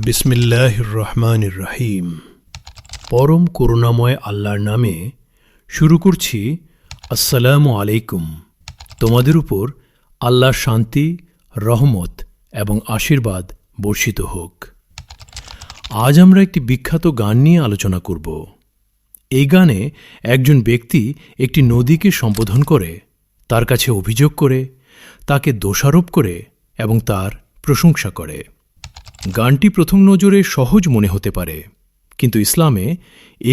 বিসমিল্লাহির রহমানির রহিম। পরম করুণাময় আল্লাহর নামে শুরু করছি। আসসালামু আলাইকুম। তোমাদের উপর আল্লাহর শান্তি, রহমত এবং আশীর্বাদ বর্ষিত হোক। আজ আমরা একটি বিখ্যাত গান নিয়ে আলোচনা করব। এই গানে একজন ব্যক্তি একটি নদীকে সম্বোধন করে, তার কাছে অভিযোগ করে, তাকে দোষারোপ করে এবং তার প্রশংসা করে। গানটি প্রথম নজরে সহজ মনে হতে পারে, কিন্তু ইসলামে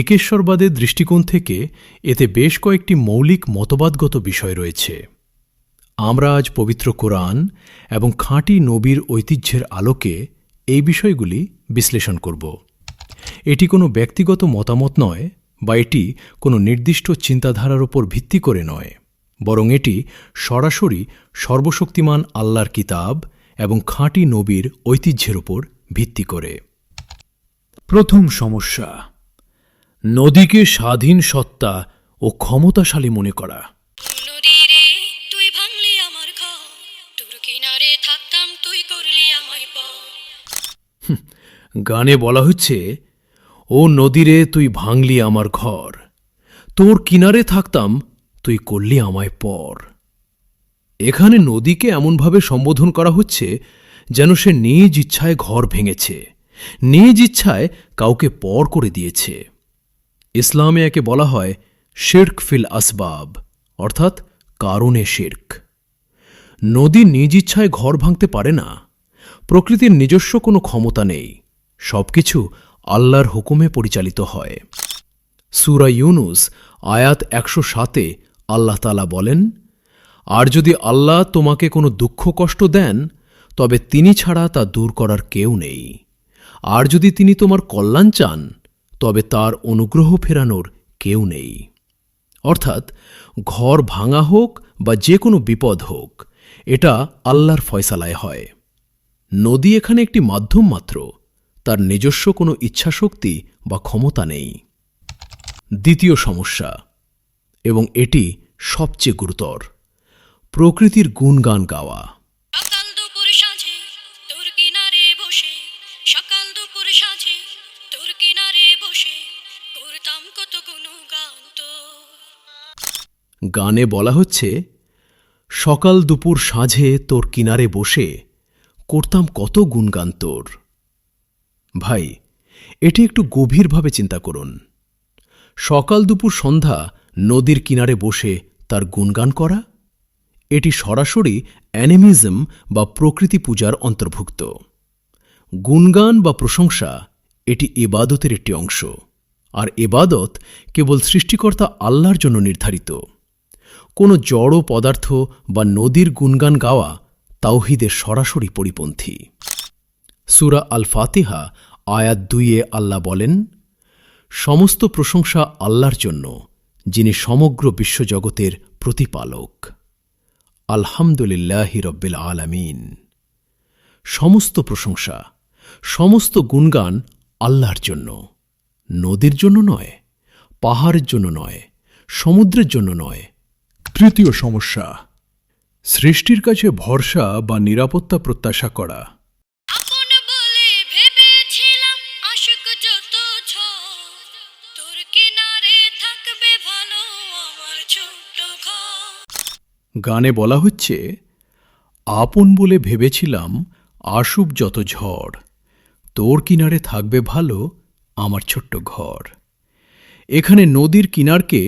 একেশ্বরবাদের দৃষ্টিকোণ থেকে এতে বেশ কয়েকটি মৌলিক মতবাদগত বিষয় রয়েছে। আমরা আজ পবিত্র কোরআন এবং খাঁটি নবীর ঐতিহ্যের আলোকে এই বিষয়গুলি বিশ্লেষণ করব। এটি কোনো ব্যক্তিগত মতামত নয়, বা এটি কোনো নির্দিষ্ট চিন্তাধারার উপর ভিত্তি করে নয়, বরং এটি সরাসরি সর্বশক্তিমান আল্লাহর কিতাব এবং খাঁটি নবীর ঐতিহ্যের উপর ভিত্তি করে। প্রথম সমস্যা, নদীকে স্বাধীন সত্তা ও ক্ষমতাশালী মনে করা। নদীরে তুই ভাঙলি আমার ঘর, তোর কিনারে থাকতাম তুই করলি আমায় পর। গানে বলা হচ্ছে, ও নদীরে তুই ভাঙলি আমার ঘর, তোর কিনারে থাকতাম তুই করলি আমায় পর। এখানে নদীকে এমনভাবে সম্বোধন করা হচ্ছে যেন সে নিজ ইচ্ছায় ঘর ভেঙেছে, নিজ ইচ্ছায় কাউকে পর করে দিয়েছে। ইসলামে একে বলা হয় শিরক ফিল আসবাব, অর্থাৎ কারণে শিরক। নদী নিজ ইচ্ছায় ঘর ভাঙতে পারে না। প্রকৃতির নিজস্ব কোনো ক্ষমতা নেই, সবকিছু আল্লাহর হুকুমে পরিচালিত হয়। সূরা ইউনুস আয়াত ১০৭-এ আল্লাহ তাআলা বলেন, আর যদি আল্লাহ তোমাকে কোনো দুঃখ কষ্ট দেন, তবে তিনি ছাড়া তা দূর করার কেউ নেই। আর যদি তিনি তোমার কল্যাণ চান, তবে তার অনুগ্রহ ফেরানোর কেউ নেই। অর্থাৎ ঘর ভাঙা হোক বা যে কোনো বিপদ হোক, এটা আল্লাহর ফয়সালায় হয়। নদী এখানে একটি মাধ্যম মাত্র, তার নিজস্ব কোনো ইচ্ছাশক্তি বা ক্ষমতা নেই। দ্বিতীয় সমস্যা, এবং এটি সবচেয়ে গুরুতর, প্রকৃতির গুণগান গাওয়া। সকাল দুপুর সাঁঝে তোর কিনারে বসে, সকাল দুপুর সাঁঝে তোর কিনারে বসে করতাম কত গুণগান তোর। গানে বলা হচ্ছে, সকাল দুপুর সাঁঝে তোর কিনারে বসে করতাম কত গুণগান তোর। ভাই, এটি একটু গভীরভাবে চিন্তা করুন। সকাল দুপুর সন্ধ্যা নদীর কিনারে বসে তার গুণগান করা, এটি সরাসরি অ্যানিমিজম বা প্রকৃতি পূজার অন্তর্ভুক্ত। গুণগান বা প্রশংসা এটি ইবাদতের একটি অংশ, আর ইবাদত কেবল সৃষ্টিকর্তা আল্লাহর জন্য নির্ধারিত। কোনো জড় পদার্থ বা নদীর গুণগান গাওয়া তাওহীদের সরাসরি পরিপন্থী। সূরা আল ফাতিহা আয়াত ২-এ আল্লাহ বলেন, সমস্ত প্রশংসা আল্লাহর জন্য, যিনি সমগ্র বিশ্বজগতের প্রতিপালক। আলহামদুলিল্লাহি রব্বিল আলামিন। সমস্ত প্রশংসা, সমস্ত গুণগান আল্লাহর জন্য, নদীর জন্য নয়, পাহাড়ের জন্য নয়, সমুদ্রের জন্য নয়। তৃতীয় সমস্যা, সৃষ্টির কাছে ভরসা বা নিরাপত্তা প্রত্যাশা করা। আপন বলে ভেবেছিলাম আশুক যত ঝড়, তোর কিনারে থাকবে ভালো আমার ছোট্ট ঘর। গানে বলা হচ্ছে, আপন বলে ভেবেছিলাম আসুক যত ঝড়, তোর কিনারে থাকবে ভালো আমার ছোট্ট ঘর। এখানে নদীর কিনারকে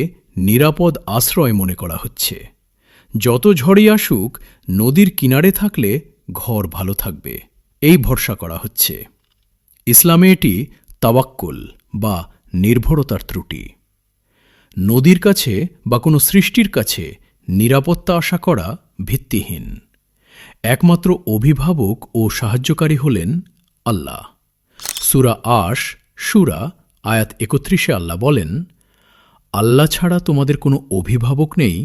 নিরাপদ আশ্রয় মনে করা হচ্ছে। যত ঝড়ই আসুক, নদীর কিনারে থাকলে ঘর ভালো থাকবে, এই ভরসা করা হচ্ছে। ইসলামে এটি তাওয়াক্কুল বা নির্ভরতার ত্রুটি। নদীর কাছে বা কোনো সৃষ্টির কাছে নিরাপত্তা আশা করা ভিত্তিহীন। একমাত্র অভিভাবক ও সাহায্যকারী হলেন আল্লাহ। সূরা আশ সূরা আয়াত ৩১-এ আল্লাহ বলেন, আল্লাহ ছাড়া তোমাদের কোনো অভিভাবক নেই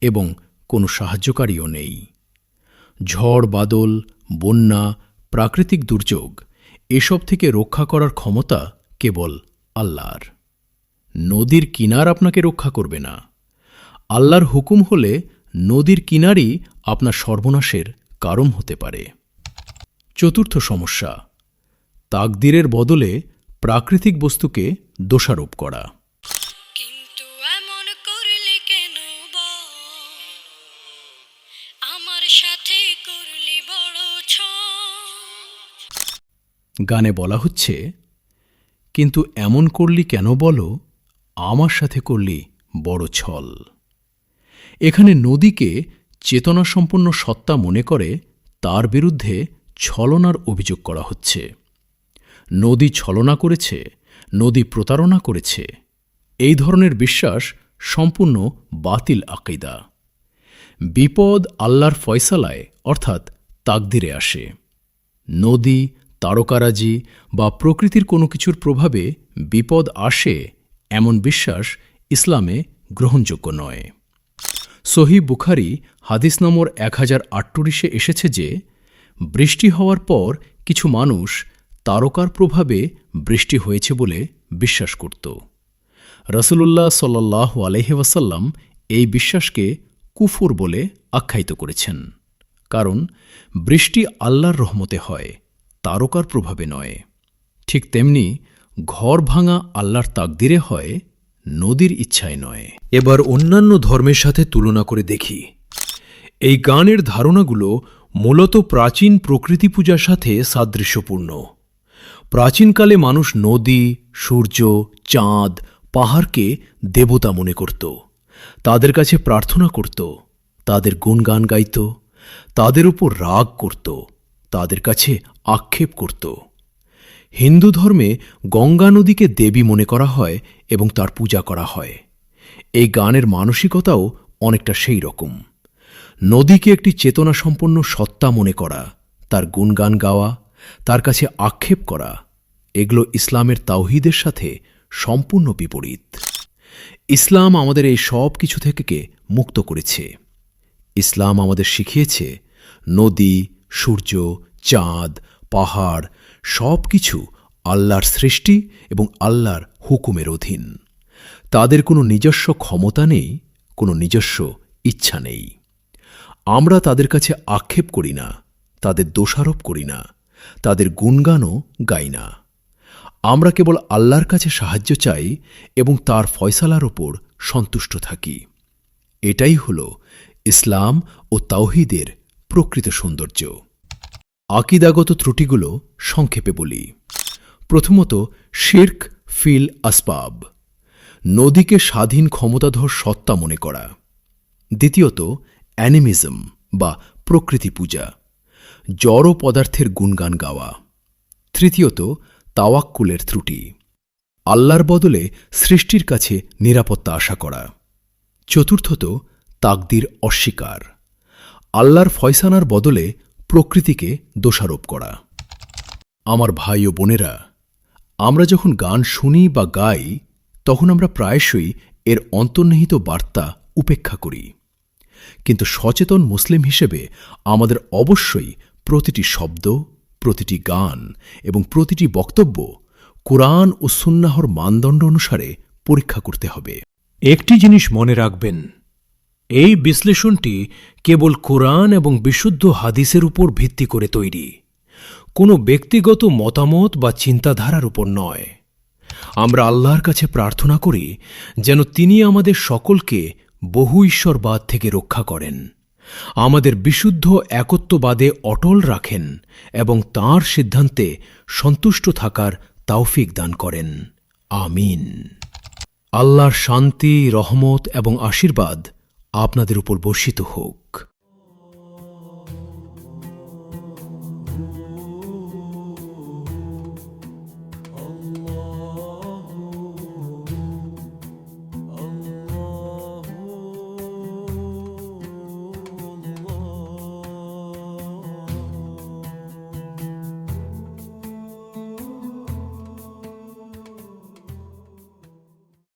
এবং কোনো সাহায্যকারীও নেই। ঝড় বাদল, বন্যা, প্রাকৃতিক দুর্যোগ এসব থেকে রক্ষা করার ক্ষমতা কেবল আল্লাহর। নদীর কিনার আপনাকে রক্ষা করবে না। আল্লাহর হুকুম হলে নদীর কিনারই আপনার সর্বনাশের কারণ হতে পারে। চতুর্থ সমস্যা, তাকদিরের বদলে প্রাকৃতিক বস্তুকে দোষারোপ করা। কিন্তু এমন করলি কেন বল, আমার সাথে করলি বড় ছল। গানে বলা হচ্ছে, কিন্তু এমন করলি কেন বলো, আমার সাথে করলি বড় ছল। এখানে নদীকে চেতনাসম্পন্ন সত্তা মনে করে তার বিরুদ্ধে ছলনার অভিযোগ করা হচ্ছে। নদী ছলনা করেছে, নদী প্রতারণা করেছে, এই ধরনের বিশ্বাস সম্পূর্ণ বাতিল আকিদা। বিপদ আল্লাহর ফয়সালায় অর্থাৎ তাকদিরে আসে। নদী, তারকারাজি বা প্রকৃতির কোনো কিছুর প্রভাবে বিপদ আসে, এমন বিশ্বাস ইসলামে গ্রহণযোগ্য নয়। সহিহ বুখারী হাদিস নম্বর 1048 এসেছে যে, বৃষ্টি হওয়ার পর কিছু মানুষ তারকার প্রভাবে বৃষ্টি হয়েছে বলে বিশ্বাস করত। রাসূলুল্লাহ সাল্লাল্লাহু আলাইহি ওয়াসাল্লাম এই বিশ্বাসকে কুফর বলে আখ্যায়িত করেছেন, কারণ বৃষ্টি আল্লাহর রহমতে হয়, তারকার প্রভাবে নয়। ঠিক তেমনি ঘর ভাঙা আল্লাহর তাকদিরে হয়, নদীর ইচ্ছায় নয়। এবার অন্যান্য ধর্মের সাথে তুলনা করে দেখি। এই গানের ধারণাগুলো মূলত প্রাচীন প্রকৃতি পূজার সাথে সাদৃশ্যপূর্ণ। প্রাচীনকালে মানুষ নদী, সূর্য, চাঁদ, পাহাড়কে দেবতা মনে করত, তাদের কাছে প্রার্থনা করত, তাদের গুণগান গাইত, তাদের উপর রাগ করত, তাদের কাছে আক্ষেপ করত। হিন্দু ধর্মে গঙ্গা নদীকে দেবী মনে করা হয় এবং তার পূজা করা হয়। এই গানের মানসিকতাও অনেকটা সেই রকম। নদীকে একটি চেতনাসম্পন্ন সত্তা মনে করা, তার গুণগান গাওয়া, তার কাছে আক্ষেপ করা, এগুলো ইসলামের তাওহীদের সাথে সম্পূর্ণ বিপরীত। ইসলাম আমাদের এই সব কিছু থেকে মুক্ত করেছে। ইসলাম আমাদের শিখিয়েছে নদী, সূর্য, চাঁদ, পাহাড় সব কিছু আল্লাহর সৃষ্টি এবং আল্লাহর হুকুমের অধীন। তাদের কোনো নিজস্ব ক্ষমতা নেই, কোনো নিজস্ব ইচ্ছা নেই। আমরা তাদের কাছে আক্ষেপ করি না, তাদের দোষারোপ করি না, তাদের গুণগানও গাই না। আমরা কেবল আল্লাহর কাছে সাহায্য চাই এবং তার ফয়সালার ওপর সন্তুষ্ট থাকি। এটাই হল ইসলাম ও তাওহীদের প্রকৃত সৌন্দর্য। আকিদাগত ত্রুটিগুলো সংক্ষেপে বলি। প্রথমত, শিরক ফিল আসবাব, নদীকে স্বাধীন ক্ষমতাধর সত্তা মনে করা। দ্বিতীয়ত, অ্যানিমিজম বা প্রকৃতি পূজা, জড় পদার্থের গুণগান গাওয়া। তৃতীয়ত, তাওয়াক্কুলের ত্রুটি, আল্লাহর বদলে সৃষ্টির কাছে নিরাপত্তা আশা করা। চতুর্থত, তাকদির অস্বীকার, আল্লাহর ফয়সালার বদলে প্রকৃতিকে দোষারোপ করা। আমার ভাই ও বোনেরা, আমরা যখন গান শুনি বা গাই, তখন আমরা প্রায়শই এর অন্তর্নিহিত বার্তা উপেক্ষা করি। কিন্তু সচেতন মুসলিম হিসেবে আমাদের অবশ্যই প্রতিটি শব্দ, প্রতিটি গান এবং প্রতিটি বক্তব্য কুরআন ও সুন্নাহর মানদণ্ড অনুসারে পরীক্ষা করতে হবে। একটি জিনিস মনে রাখবেন, এই বিশ্লেষণটি কেবল কুরআন এবং বিশুদ্ধ হাদিসের উপর ভিত্তি করে তৈরি, কোনো ব্যক্তিগত মতামত বা চিন্তাধারার উপর নয়। আমরা আল্লাহর কাছে প্রার্থনা করি যেন তিনি আমাদের সকলকে বহু ঈশ্বরবাদ থেকে রক্ষা করেন, আমাদের বিশুদ্ধ একত্ববাদে অটল রাখেন এবং তাঁর সিদ্ধান্তে সন্তুষ্ট থাকার তৌফিক দান করেন। আমিন। আল্লাহর শান্তি, রহমত এবং আশীর্বাদ আপনাদের উপর বর্ষিত হোক।